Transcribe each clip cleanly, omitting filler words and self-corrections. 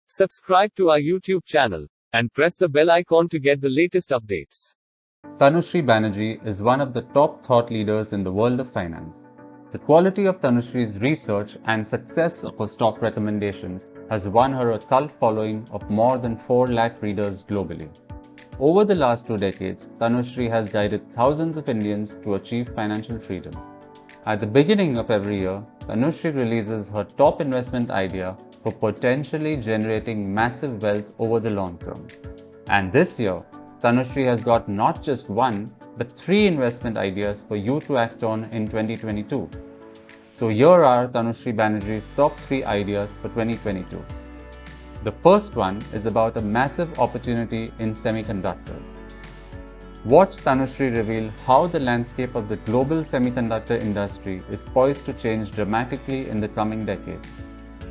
Subscribe to our YouTube channel and press the bell icon to get the latest updates. Tanushree Banerjee is one of the top thought leaders in the world of finance. The quality of Tanushree's research and success of her stock recommendations has won her a cult following of more than 4 lakh readers globally. Over the last 2 decades, Tanushree has guided thousands of Indians to achieve financial freedom. At the beginning of every year, Tanushree releases her top investment idea for potentially generating massive wealth over the long term. And this year, Tanushree has got not just one, but 3 investment ideas for you to act on in 2022. So here are Tanushree Banerjee's top 3 ideas for 2022. The first one is about a massive opportunity in semiconductors. Watch Tanushree reveal how the landscape of the global semiconductor industry is poised to change dramatically in the coming decades.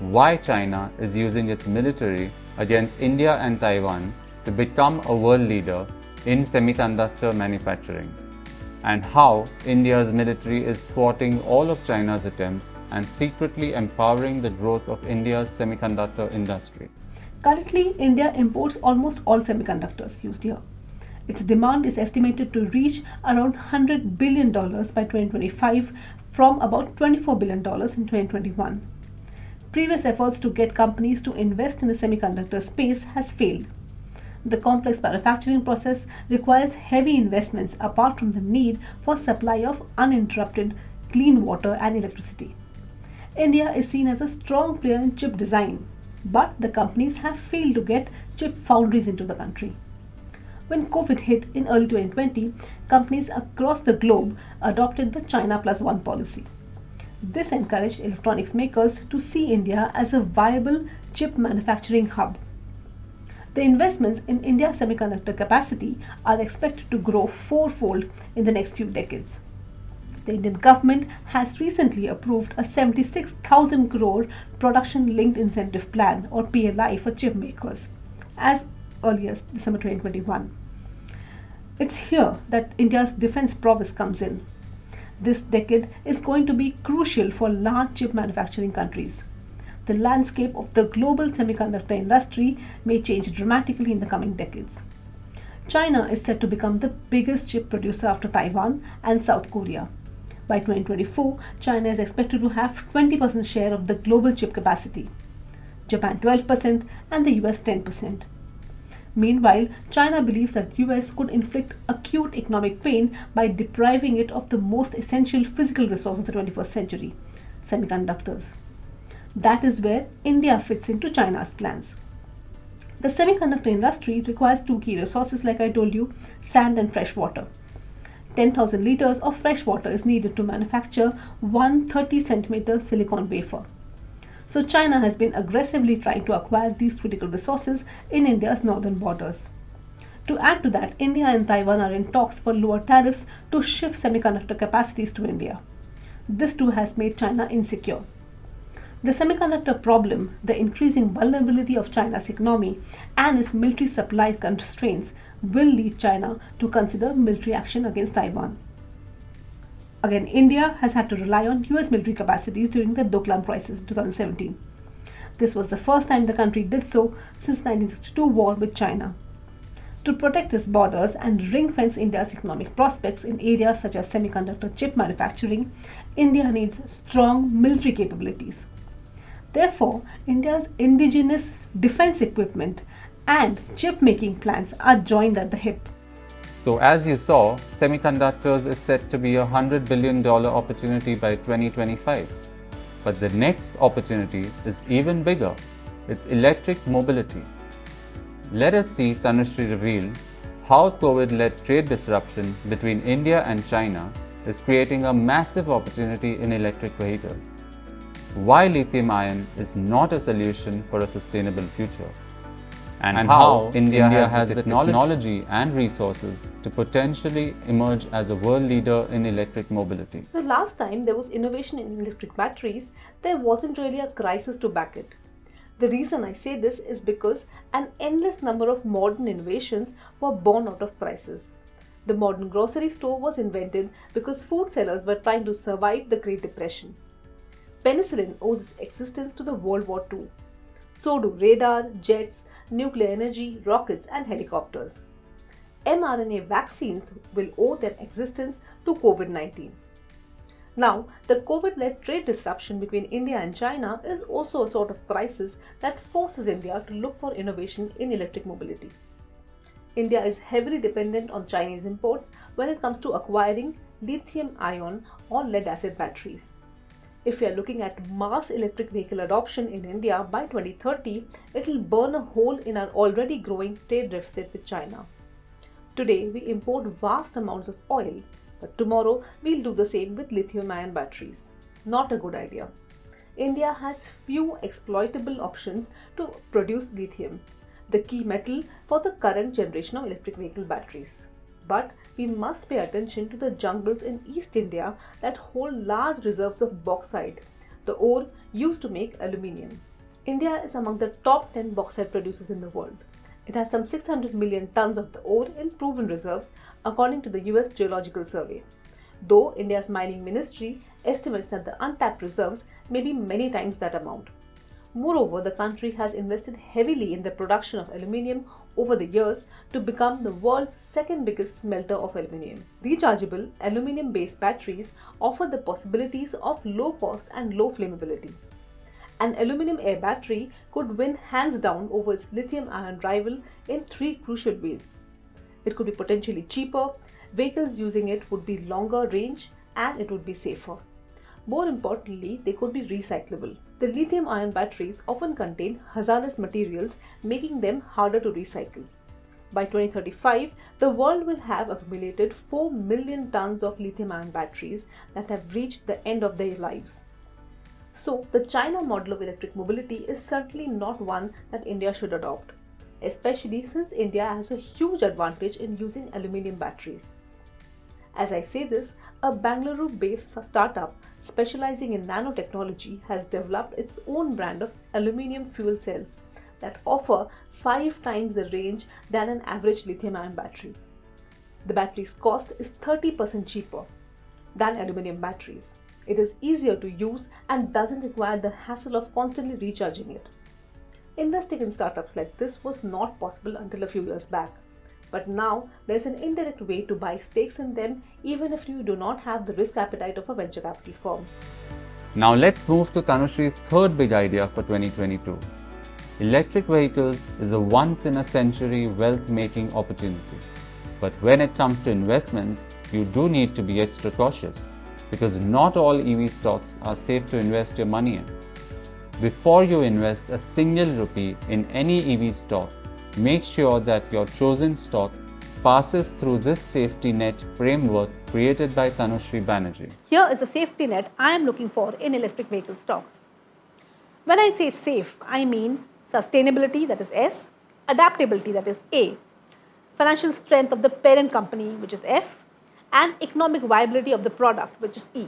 Why China is using its military against India and Taiwan to become a world leader in semiconductor manufacturing, and how India's military is thwarting all of China's attempts and secretly empowering the growth of India's semiconductor industry. Currently, India imports almost all semiconductors used here. Its demand is estimated to reach around $100 billion by 2025 from about $24 billion in 2021. Previous efforts to get companies to invest in the semiconductor space has failed. The complex manufacturing process requires heavy investments apart from the need for supply of uninterrupted clean water and electricity. India is seen as a strong player in chip design, but the companies have failed to get chip foundries into the country. When COVID hit in early 2020, companies across the globe adopted the China Plus One policy. This encouraged electronics makers to see India as a viable chip manufacturing hub. The investments in India's semiconductor capacity are expected to grow 4-fold in the next few decades. The Indian government has recently approved a 76,000 crore production-linked incentive plan or PLI for chip makers as early as December 2021. It's here that India's defense prowess comes in. This decade is going to be crucial for large chip manufacturing countries. The landscape of the global semiconductor industry may change dramatically in the coming decades. China is set to become the biggest chip producer after Taiwan and South Korea. By 2024, China is expected to have 20% share of the global chip capacity, Japan 12% and the US 10%. Meanwhile, China believes that US could inflict acute economic pain by depriving it of the most essential physical resource of the 21st century, semiconductors. That is where India fits into China's plans. The semiconductor industry requires 2 key resources like I told you, sand and fresh water. 10,000 liters of fresh water is needed to manufacture one 30-centimeter silicon wafer. So China has been aggressively trying to acquire these critical resources in India's northern borders. To add to that, India and Taiwan are in talks for lower tariffs to shift semiconductor capacities to India. This too has made China insecure. The semiconductor problem, the increasing vulnerability of China's economy, and its military supply constraints will lead China to consider military action against Taiwan. Again, India has had to rely on US military capacities during the Doklam crisis in 2017. This was the first time the country did so since the 1962 war with China. To protect its borders and ring-fence India's economic prospects in areas such as semiconductor chip manufacturing, India needs strong military capabilities. Therefore, India's indigenous defense equipment and chip-making plans are joined at the hip. So as you saw, semiconductors is set to be a $100 billion opportunity by 2025. But the next opportunity is even bigger. It's electric mobility. Let us see Tanushree reveal how COVID-led trade disruption between India and China is creating a massive opportunity in electric vehicles. Why lithium-ion is not a solution for a sustainable future. And how India has the technology and resources to potentially emerge as a world leader in electric mobility. The last time there was innovation in electric batteries, there wasn't really a crisis to back it. The reason I say this is because an endless number of modern innovations were born out of crisis. The modern grocery store was invented because food sellers were trying to survive the Great Depression. Penicillin owes its existence to the World War II. So do radar, jets, nuclear energy, rockets, and helicopters. mRNA vaccines will owe their existence to COVID-19. Now, the COVID-led trade disruption between India and China is also a sort of crisis that forces India to look for innovation in electric mobility. India is heavily dependent on Chinese imports when it comes to acquiring lithium-ion or lead-acid batteries. If we are looking at mass electric vehicle adoption in India by 2030, it will burn a hole in our already growing trade deficit with China. Today, we import vast amounts of oil, but tomorrow we'll do the same with lithium-ion batteries. Not a good idea. India has few exploitable options to produce lithium, the key metal for the current generation of electric vehicle batteries. But we must pay attention to the jungles in East India that hold large reserves of bauxite, the ore used to make aluminium. India is among the top 10 bauxite producers in the world. It has some 600 million tons of the ore in proven reserves according to the US Geological Survey, though India's mining ministry estimates that the untapped reserves may be many times that amount. Moreover, the country has invested heavily in the production of aluminium over the years to become the world's second biggest smelter of aluminium. Rechargeable aluminium-based batteries offer the possibilities of low cost and low flammability. An aluminium air battery could win hands down over its lithium-ion rival in three crucial ways. It could be potentially cheaper, vehicles using it would be longer range, and it would be safer. More importantly, they could be recyclable. The lithium-ion batteries often contain hazardous materials, making them harder to recycle. By 2035, the world will have accumulated 4 million tons of lithium-ion batteries that have reached the end of their lives. So, the China model of electric mobility is certainly not one that India should adopt, especially since India has a huge advantage in using aluminium batteries. As I say this, a Bangalore-based startup specializing in nanotechnology has developed its own brand of aluminium fuel cells that offer 5 times the range than an average lithium-ion battery. The battery's cost is 30% cheaper than aluminium batteries. It is easier to use and doesn't require the hassle of constantly recharging it. Investing in startups like this was not possible until a few years back. But now there's an indirect way to buy stakes in them even if you do not have the risk appetite of a venture capital firm. Now let's move to Tanushree's third big idea for 2022. Electric vehicles is a once-in-a-century wealth-making opportunity. But when it comes to investments, you do need to be extra cautious because not all EV stocks are safe to invest your money in. Before you invest a single rupee in any EV stock, make sure that your chosen stock passes through this safety net framework created by Tanushree Banerjee. Here is the safety net I am looking for in electric vehicle stocks. When I say safe, I mean sustainability, that is S, adaptability, that is A, financial strength of the parent company, which is F, and economic viability of the product, which is E.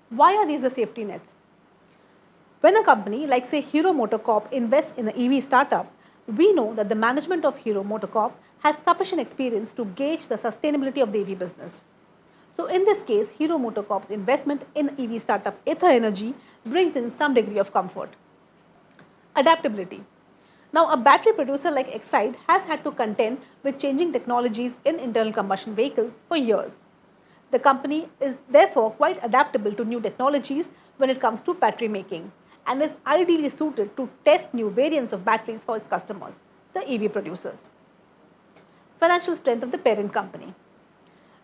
Why are these the safety nets? When a company like say Hero MotoCorp invests in an EV startup, we know that the management of Hero MotoCorp has sufficient experience to gauge the sustainability of the EV business. So in this case, Hero MotoCorp's investment in EV startup Ether Energy brings in some degree of comfort. Adaptability. Now, a battery producer like Exide has had to contend with changing technologies in internal combustion vehicles for years. The company is therefore quite adaptable to new technologies when it comes to battery making, and is ideally suited to test new variants of batteries for its customers, the EV producers. Financial strength of the parent company.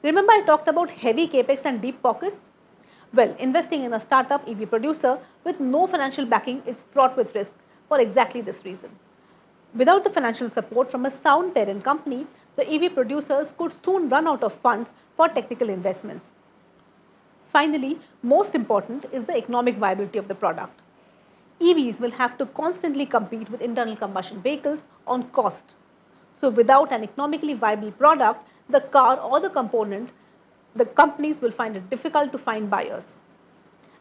Remember I talked about heavy capex and deep pockets? Well, investing in a startup EV producer with no financial backing is fraught with risk for exactly this reason. Without the financial support from a sound parent company, the EV producers could soon run out of funds for technical investments. Finally, most important is the economic viability of the product. EVs will have to constantly compete with internal combustion vehicles on cost. So without an economically viable product, the car or the component, the companies will find it difficult to find buyers.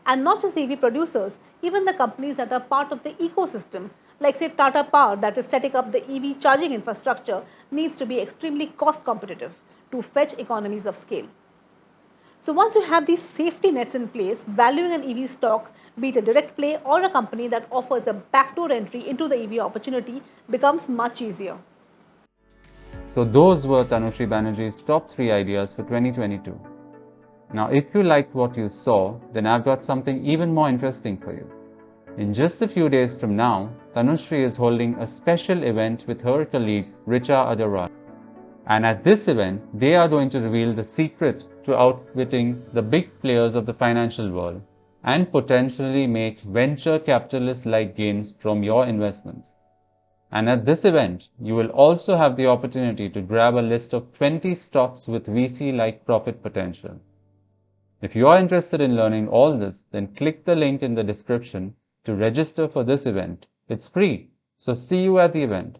And not just the EV producers, even the companies that are part of the ecosystem, like say Tata Power that is setting up the EV charging infrastructure, needs to be extremely cost competitive to fetch economies of scale. So once you have these safety nets in place, valuing an EV stock, be it a direct play or a company that offers a backdoor entry into the EV opportunity, becomes much easier. So those were Tanushree Banerjee's top 3 ideas for 2022. Now if you liked what you saw, then I've got something even more interesting for you. In just a few days from now, Tanushree is holding a special event with her colleague Richa Agarwal. And at this event, they are going to reveal the secret to outwitting the big players of the financial world and potentially make venture capitalist-like gains from your investments. And at this event, you will also have the opportunity to grab a list of 20 stocks with VC-like profit potential. If you are interested in learning all this, then click the link in the description to register for this event. It's free, so see you at the event.